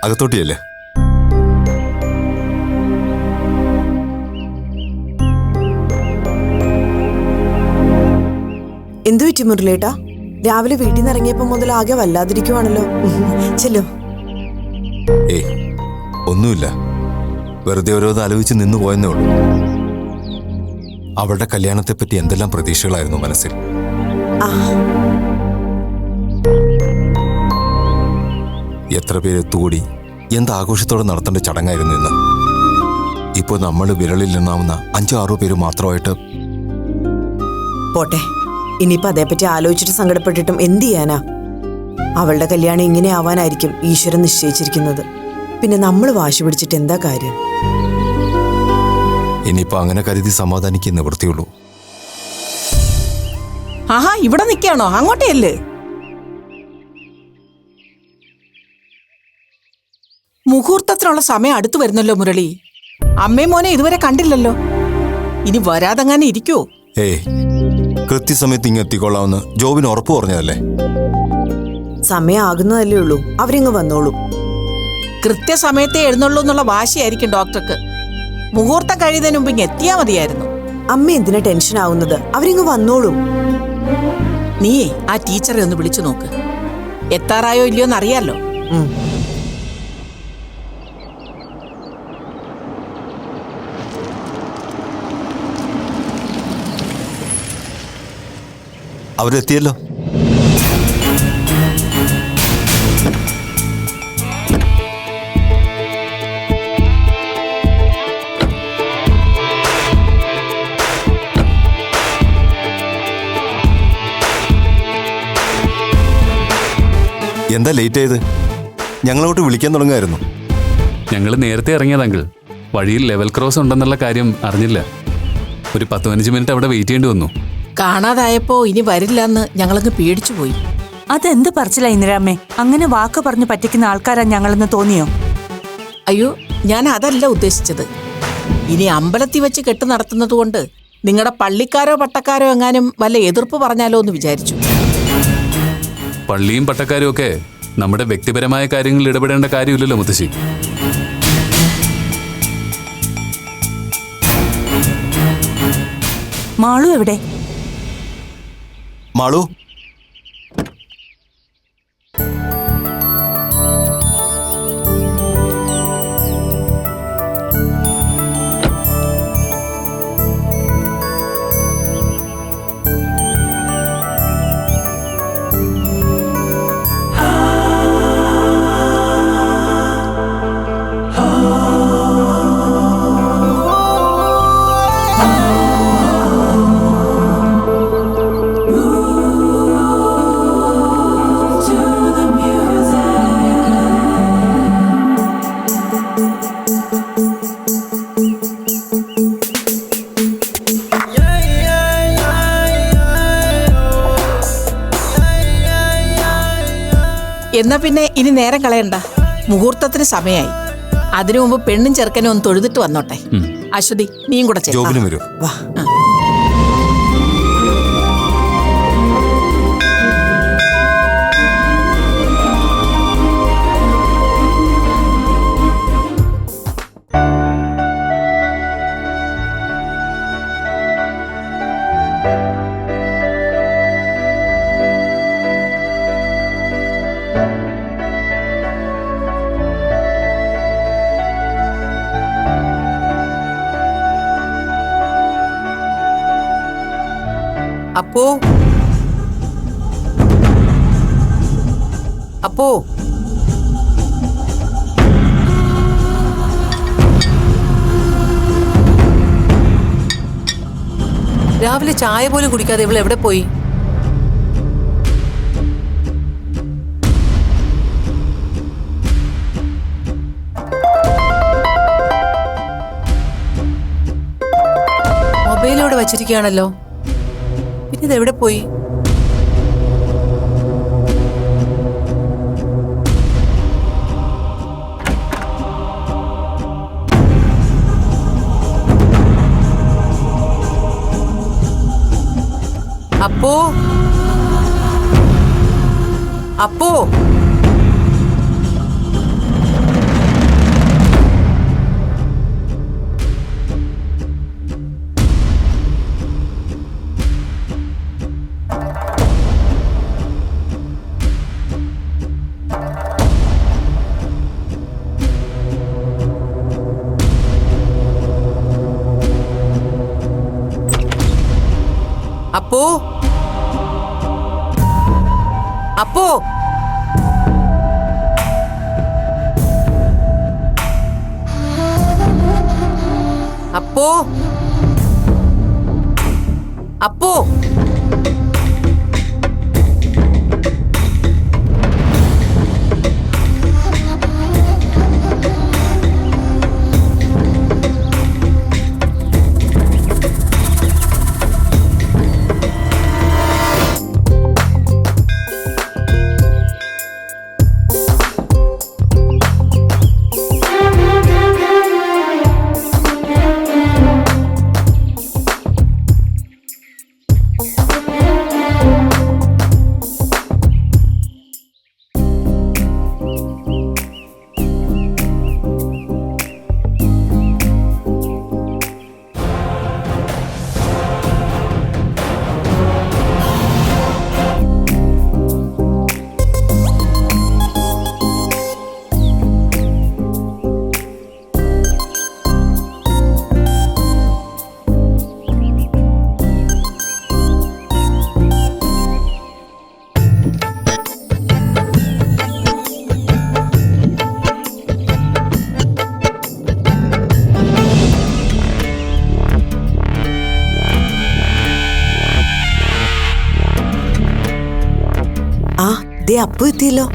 അകത്തോട്ടിയല്ലേ? എന്തു പറ്റി മുരളേട്ടാ? രാവിലെ വീട്ടിൽ നിന്ന് ഇറങ്ങിയപ്പോ മുതൽ ആകെ വല്ലാതിരിക്കുവാണല്ലോ. ചെല്ലോ. ഏയ് ഒന്നുമില്ല, വെറുതെ ഓരോന്ന് ആലോചിച്ച് നിന്നു പോയെന്നേ ഉള്ളൂ. അവളുടെ കല്യാണത്തെപ്പറ്റി എന്തെല്ലാം പ്രതീക്ഷകളായിരുന്നു മനസ്സിൽ. എത്ര പേര് എത്തുകൂടി എന്താഘോഷത്തോടെ നടത്തേണ്ട ചടങ്ങായിരുന്നു ഇന്ന്. ഇപ്പോൾ നമ്മൾ വിരളിൽ എണ്ണാവുന്ന 5-6 പേര് മാത്രമായിട്ട്. പോട്ടെ, ഇനിയിപ്പോ അതേപ്പറ്റി ആലോചിച്ചിട്ട് സങ്കടപ്പെട്ടിട്ടും എന്ത് ചെയ്യാനാ? അവളുടെ കല്യാണം ഇങ്ങനെ ആവാനായിരിക്കും ഈശ്വരൻ നിശ്ചയിച്ചിരിക്കുന്നത്. പിന്നെ നമ്മൾ വാശി പിടിച്ചിട്ട് എന്താ കാര്യം? ഇനിയിപ്പോ അങ്ങനെ കരുതി സമാധാനിക്കാൻ നിവൃത്തിയുള്ളൂ. ആഹാ, ഇവിടെ നിൽക്കാണോ? അങ്ങോട്ടേയല്ലേ? മുഹൂർത്തത്തിനുള്ള സമയം അടുത്തു വരുന്നല്ലോ മുരളി. അമ്മയും മോനെ ഇതുവരെ കണ്ടില്ലല്ലോ. ഇനി വരാതെങ്ങനെ ഇരിക്കോ? ഏയ്, കൃത്യസമയത്ത് ഇങ്ങെത്തിക്കൊള്ളാമെന്ന് ജോബിന് ഉറപ്പ് പറഞ്ഞതല്ലേ. സമയം ആകുന്നതല്ലേ ഉള്ളൂ, അവരിങ്ങ് വന്നോളൂ. കൃത്യസമയത്തെ എഴുന്നള്ളൂ എന്നുള്ള വാശിയായിരിക്കും ഡോക്ടർക്ക്. മുഹൂർത്തം കഴിയുന്നതിന് മുമ്പ് ഇങ്ങ് എത്തിയാ മതിയായിരുന്നു. അമ്മ എന്തിനാ ടെൻഷൻ ആവുന്നത്? അവരിങ്ങ് വന്നോളൂ. നീയേ ആ ടീച്ചറെ ഒന്ന് വിളിച്ചു നോക്ക്. എത്താറായോ ഇല്ലയോ എന്നറിയാലോ. അവരെത്തിയല്ലോ. എന്താ ലേറ്റ് ആയത്? ഞങ്ങളോട്ട് വിളിക്കാൻ തുടങ്ങായിരുന്നു. ഞങ്ങൾ നേരത്തെ ഇറങ്ങിയതാങ്കിൾ. വഴിയിൽ ലെവൽ ക്രോസ് ഉണ്ടെന്നുള്ള കാര്യം അറിഞ്ഞില്ല. ഒരു 10-15 മിനിറ്റ് അവിടെ വെയിറ്റ് ചെയ്യേണ്ടി വന്നു. കാണാതായപ്പോ ഇനി വരില്ലെന്ന് ഞങ്ങളങ്ങ് പേടിച്ചു പോയി. അതെന്ത് പറച്ചില്ല ഇന്ദിരാമ്മേ? അങ്ങനെ വാക്ക് പറഞ്ഞു പറ്റിക്കുന്ന ആൾക്കാരാ ഞങ്ങളെന്ന് തോന്നിയോ? അയ്യോ, ഞാൻ അതല്ല ഉദ്ദേശിച്ചത്. ഇനി അമ്പലത്തിൽ വെച്ച് കെട്ട് നടത്തുന്നത് കൊണ്ട് നിങ്ങളുടെ പള്ളിക്കാരോ പട്ടക്കാരോ എങ്ങാനും വല്ല എതിർപ്പ് പറഞ്ഞാലോ എന്ന് വിചാരിച്ചു. പള്ളിയും പട്ടക്കാരും ഒക്കെ നമ്മുടെ വ്യക്തിപരമായ കാര്യങ്ങളിൽ ഇടപെടേണ്ട കാര്യമില്ലല്ലോ മുത്തശ്ശി. മാളു എവിടെ? മാളു, എന്നാ പിന്നെ ഇനി നേരം കളയണ്ട. മുഹൂർത്തത്തിന് സമയമായി. അതിനു മുമ്പ് പെണ്ണും ചെറുക്കനും ഒന്ന് തൊഴുതിട്ട് വന്നോട്ടെ. അശ്വതി, നീയും കൂടെ ജോബിനും വരൂ. വാ. അപ്പോ അപ്പോ രാവിലെ ചായ പോലും കുടിക്കാതെ ഇവൾ എവിടെ പോയി? മൊബൈലോടെ വച്ചിരിക്കുകയാണല്ലോ. പിന്നെ ഇതെവിടെ പോയി? അപ്പോ അപ്പോ അപ്പോ അപ്പോ അപ്പോ അപ്പോ ആ ദേ അപ്പു എത്തിയല്ലോ.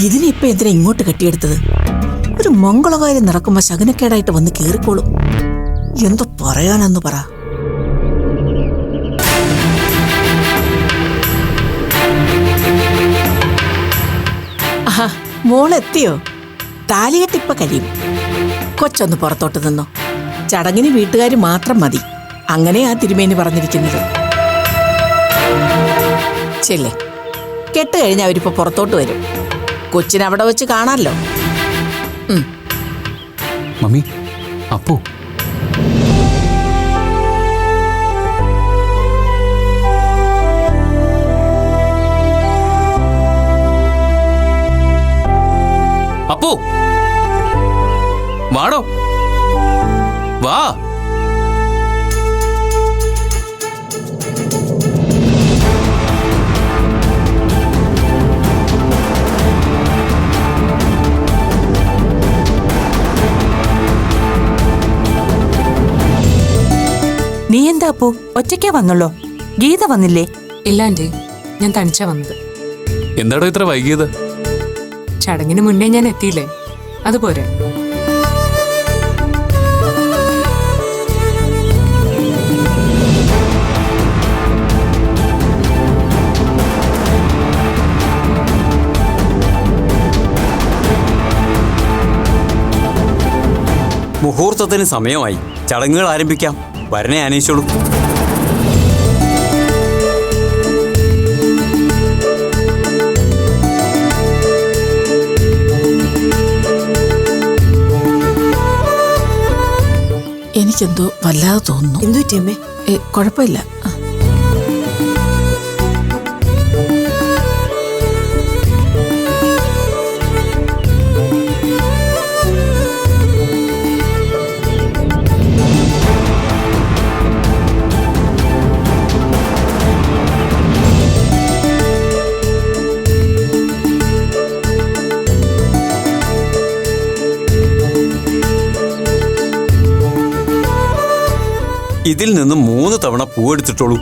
ഇതിനിപ്പോ എന്തിനാ ഇങ്ങോട്ട് കെട്ടിയെടുത്തത്? ഒരു മംഗളകാര്യം നടക്കുമ്പോ ശകുനക്കേടായിട്ട് വന്ന് കേറിക്കോളും. എന്തോ പറയാനെന്ന് പറ. ആഹാ, മോളെത്തിയോ? താലികെട്ടിപ്പ കഴിയും. കൊച്ചൊന്ന് പുറത്തോട്ട് നിന്നോ. ചടങ്ങിന് വീട്ടുകാർ മാത്രം മതി. അങ്ങനെയാ തിരുമേനി പറഞ്ഞിരിക്കുന്നത്. ചെല്ലേ, കെട്ട് കഴിഞ്ഞാൽ അവരിപ്പോ പുറത്തോട്ട് വരും. കൊച്ചിനെ അവിടെ വെച്ച് കാണാമല്ലോ. മമ്മി, അപ്പോ അപ്പോ വാടോ, വാ. നീ എന്താ അപ്പോ ഒറ്റയ്ക്കാ വന്നുള്ളോ? ഗീത വന്നില്ലേ? ഇല്ല ആന്റി, ഞാൻ തനിച്ചാ വന്നത്. എന്താടോ ഇത്ര വൈകിയത്? ചടങ്ങിന് മുന്നേ ഞാൻ എത്തിയില്ലേ, അതുപോരെ. മുഹൂർത്തത്തിന് സമയമായി. ചടങ്ങുകൾ ആരംഭിക്കാം. വരനെ ആനയിച്ചോളൂ. എനിക്കെന്തോ വല്ലാതെ തോന്നുന്നു. എന്തു പറ്റിയമ്മേ? കുഴപ്പമില്ല. ഇതിൽ നിന്ന് 3 തവണ പൂവെടുത്തിട്ടോളൂ.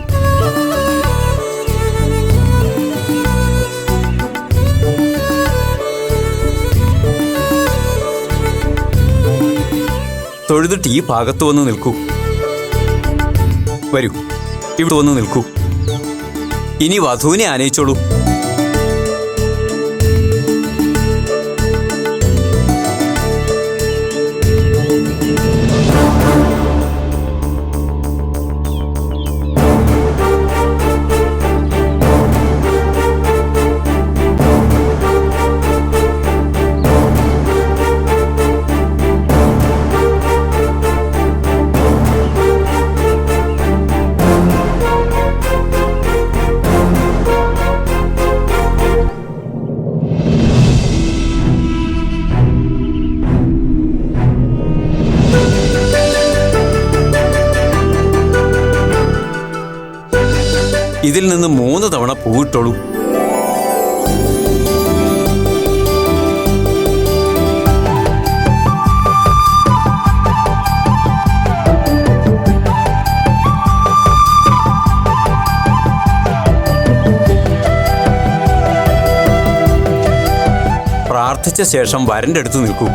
തൊഴുതിട്ട് ഈ ഭാഗത്ത് വന്ന് നിൽക്കൂ. വരൂ, ഇവിടെ വന്ന് നിൽക്കൂ. ഇനി വധുവിനെ ആനയിച്ചോളൂ. ഇതിൽ നിന്ന് 3 തവണ പൂവിട്ടോളൂ. പ്രാർത്ഥിച്ച ശേഷം വരന്റെ അടുത്ത് നിൽക്കൂ.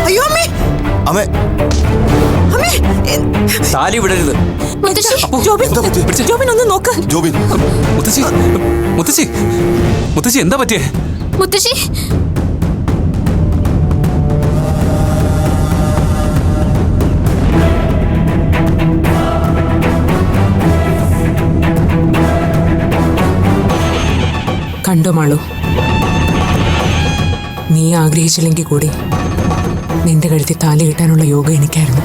അയ്യോ അമ്മേ, അമ്മേ അമ്മേ, താലി വിടരുത്. ജോബിൻ, ജോബിൻ ഒന്ന് നോക്ക്. ജോബിൻ, മുത്തശ്ശി മുത്തശ്ശി മുത്തശ്ശി എന്താ പറ്റിയേ? മുത്തശ്ശി, കണ്ടോ മാളു, നീ ആഗ്രഹിച്ചില്ലെങ്കിൽ കൂടി നിന്റെ കഴുത്തിൽ താലി കിട്ടാനുള്ള യോഗം എനിക്കായിരുന്നു.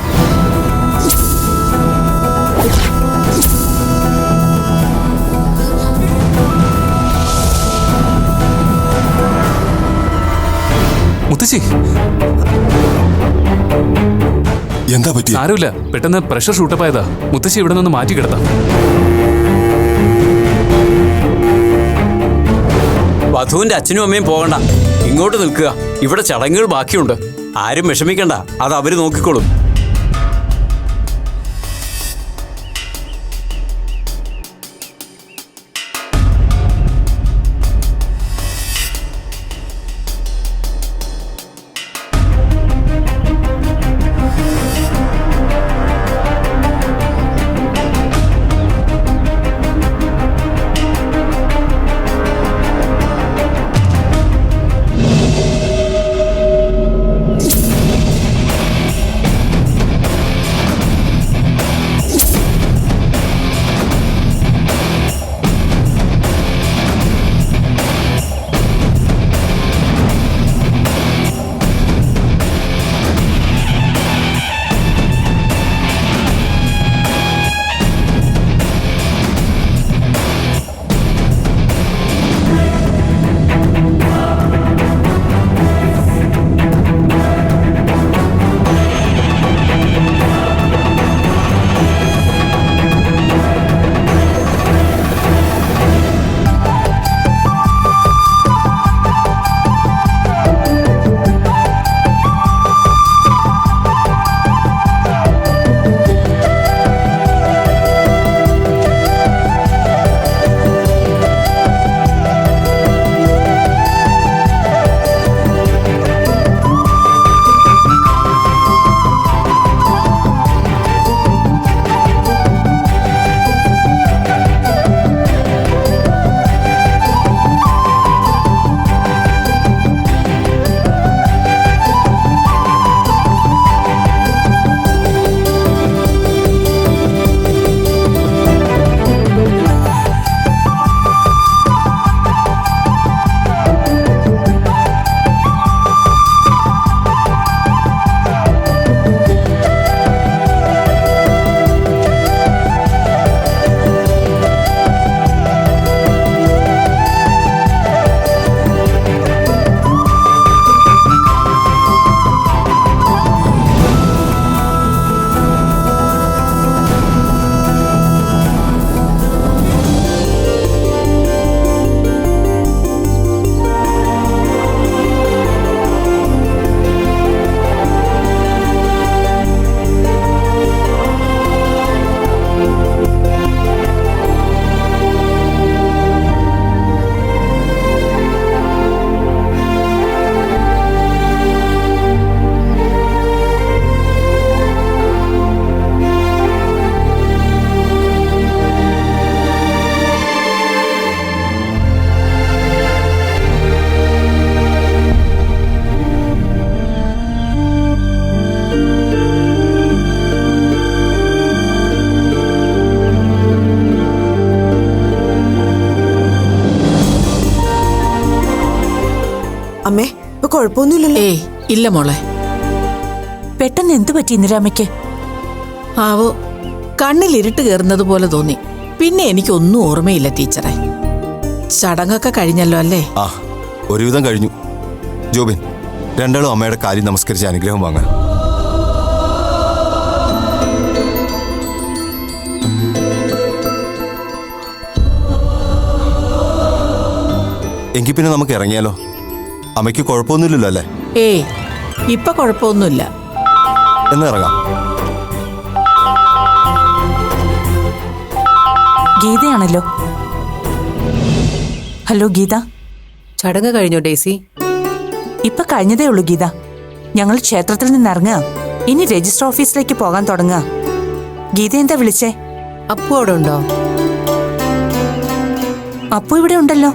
മുത്തശ്ശി എന്താ പറ്റി? സാരമില്ല, പെട്ടെന്ന് പ്രഷർ ഷൂട്ടപ്പ് ആയതാ. മുത്തശ്ശി ഇവിടെ നിന്ന് മാറ്റി കിടത്താം. വധുവിന്റെ അച്ഛനും അമ്മയും പോകണ്ട, ഇങ്ങോട്ട് നിൽക്കുക. ഇവിടെ ചടങ്ങുകൾ ബാക്കിയുണ്ട്. ആരും വിഷമിക്കണ്ട, അത് അവര് നോക്കിക്കോളും. അമ്മേ ഇപ്പൊ കുഴപ്പമൊന്നുമില്ലല്ലോ? ഏയ് ഇല്ല മോളെ. പെട്ടെന്ന് എന്തു പറ്റി ഇന്ദിരാമ്മയ്ക്ക്? ആവോ, കണ്ണിൽ ഇരുട്ട് കയറുന്നത് പോലെ തോന്നി. പിന്നെ എനിക്കൊന്നും ഓർമ്മയില്ല ടീച്ചറെ. ചടങ്ങൊക്കെ കഴിഞ്ഞല്ലോ അല്ലേ? ആ, ഒരുവിധം കഴിഞ്ഞു. ജോബിൻ, രണ്ടാളും അമ്മയുടെ കാര്യം നമസ്കരിച്ച് അനുഗ്രഹം വാങ്ങാൻ. എങ്കിൽ പിന്നെ നമുക്ക് ഇറങ്ങിയാലോ? അമ്മയ്ക്ക് കുഴപ്പമൊന്നുമില്ലല്ലോ അല്ലേ? ഏയ് ഇപ്പൊ കുഴപ്പമൊന്നുമില്ല. എന്നാ ഇറങ്ങാം. ഗീതയാണല്ലോ. ഹലോ ഗീത. ചടങ്ങ് കഴിഞ്ഞോ ഡേസി? ഇപ്പൊ കഴിഞ്ഞതേ ഉള്ളൂ ഗീത. ഞങ്ങൾ ക്ഷേത്രത്തിൽ നിന്ന് ഇറങ്ങുക. ഇനി രജിസ്റ്റർ ഓഫീസിലേക്ക് പോകാൻ തുടങ്ങുക. ഗീത എന്താ വിളിച്ചേ? അപ്പു അവിടെ ഉണ്ടോ? അപ്പു ഇവിടെ ഉണ്ടല്ലോ.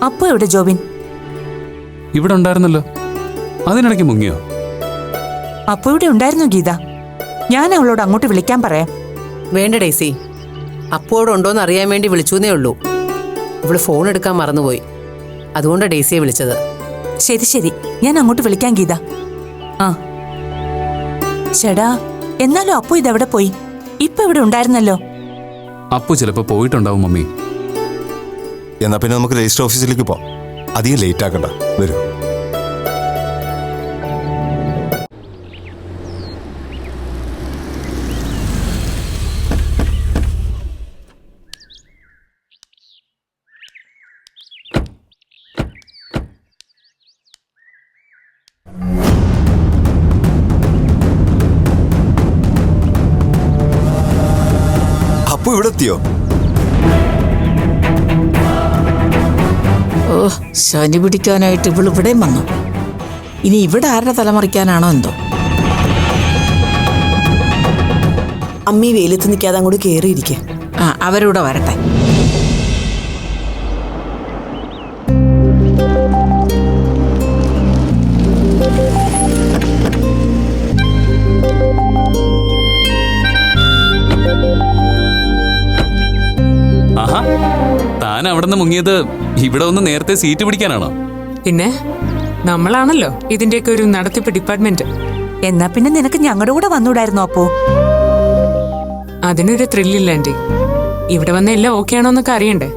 അപ്പു എവിടെ ജോബിൻ? ഇവിടെ ഉണ്ടായിരുന്നല്ലോ. അതിനിടയ്ക്ക് മുങ്ങിയോ? അപ്പു ഇവിടെ ഉണ്ടായിരുന്നു ഗീത. ഞാൻ അവളോട് അങ്ങോട്ട് വിളിക്കാൻ പറയാം. വേണ്ട ഡേസി, അപ്പു അവിടെ ഉണ്ടോന്ന് അറിയാൻ വേണ്ടി വിളിച്ചൂന്നേ ഉള്ളൂ. ഇവള് ഫോൺ എടുക്കാൻ മറന്നുപോയി. അതുകൊണ്ടാണ് ഡേസിയെ വിളിച്ചത്. ശരി ശരി, ഞാൻ അങ്ങോട്ട് വിളിക്കാം ഗീത. ആ ചേടാ, എന്നാലും അപ്പു ഇതെവിടെ പോയി? ഇപ്പൊ ഇവിടെ ഉണ്ടായിരുന്നല്ലോ. അപ്പു ചിലപ്പോ പോയിട്ടുണ്ടാവും മമ്മി. എന്നാ പിന്നെ നമുക്ക് രജിസ്റ്റർ ഓഫീസിലേക്ക് പോവാം. അധികം ലേറ്റ് ആക്കണ്ട. വരൂ. അപ്പു ഇവിടെ എത്തിയോ? ഓ, ശനി പിടിക്കാനായിട്ട് ഇവൾ ഇവിടെയും വന്നു. ഇനി ഇവിടെ ആരുടെ തലമറിക്കാനാണോ എന്തോ. അമ്മി വെയിലത്ത് നിൽക്കാതെ അങ്ങോട്ട് കയറിയിരിക്കെ. ആ, അവരൂടെ വരട്ടെ. ആഹാ, താൻ അവിടെ നിന്ന് മുങ്ങിയത് ഇവിടെ ഒന്ന് നേരത്തെ സീറ്റ് പിടിക്കാനാണോ? പിന്നെ നമ്മളാണല്ലോ ഇതിന്റെയൊക്കെ ഒരു നടത്തിപ്പ് ഡിപ്പാർട്ട്മെന്റ്. എന്നാ പിന്നെ നിനക്ക് ഞങ്ങളുടെ കൂടെ വന്നൂടായിരുന്നു അപ്പോ? അതിനൊരു ത്രില്ലില്ല ആന്റി. ഇവിടെ വന്ന എല്ലാം ഓക്കെ ആണോ എന്നൊക്കെ അറിയണ്ടേ?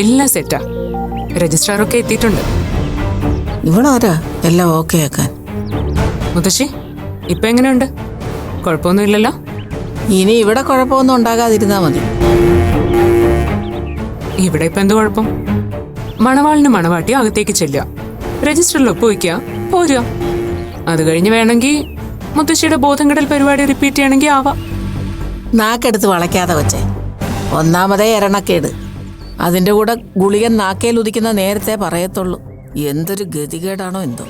എല്ലാം സെറ്റാ. രജിസ്ട്രാറൊക്കെ എത്തിയിട്ടുണ്ട്. ഇവളാരാ എല്ലാം ഓക്കെ ആക്കാൻ? മുത്തശ്ശി, ഇപ്പൊ എങ്ങനെയുണ്ട്? കുഴപ്പമൊന്നുമില്ലല്ലോ? ഇനി ഇവിടെ കുഴപ്പമൊന്നും ഉണ്ടാകാതിരുന്നാ മതി. ഇവിടെ ഇപ്പൊ എന്ത് കുഴപ്പം? മണവാളിന് മണവാട്ടി അകത്തേക്ക് ചെല്ലുക, രജിസ്റ്ററിൽ ഒപ്പുവയ്ക്കുക, പോരുക. അത് കഴിഞ്ഞ് വേണമെങ്കിൽ മുത്തശ്ശിയുടെ ബോധം കെടൽ പരിപാടി റിപ്പീറ്റ് ചെയ്യണമെങ്കിൽ ആവാം. നാക്കെടുത്ത് വളയ്ക്കാതെ വെച്ചേ. ഒന്നാമതേ എരണക്കേട്. അതിൻ്റെ കൂടെ ഗുളികൻ നാക്കേൽ ഉദിക്കുന്ന നേരത്തെ പറയത്തുള്ളൂ. എന്തൊരു ഗതികേടാണോ എന്തോ.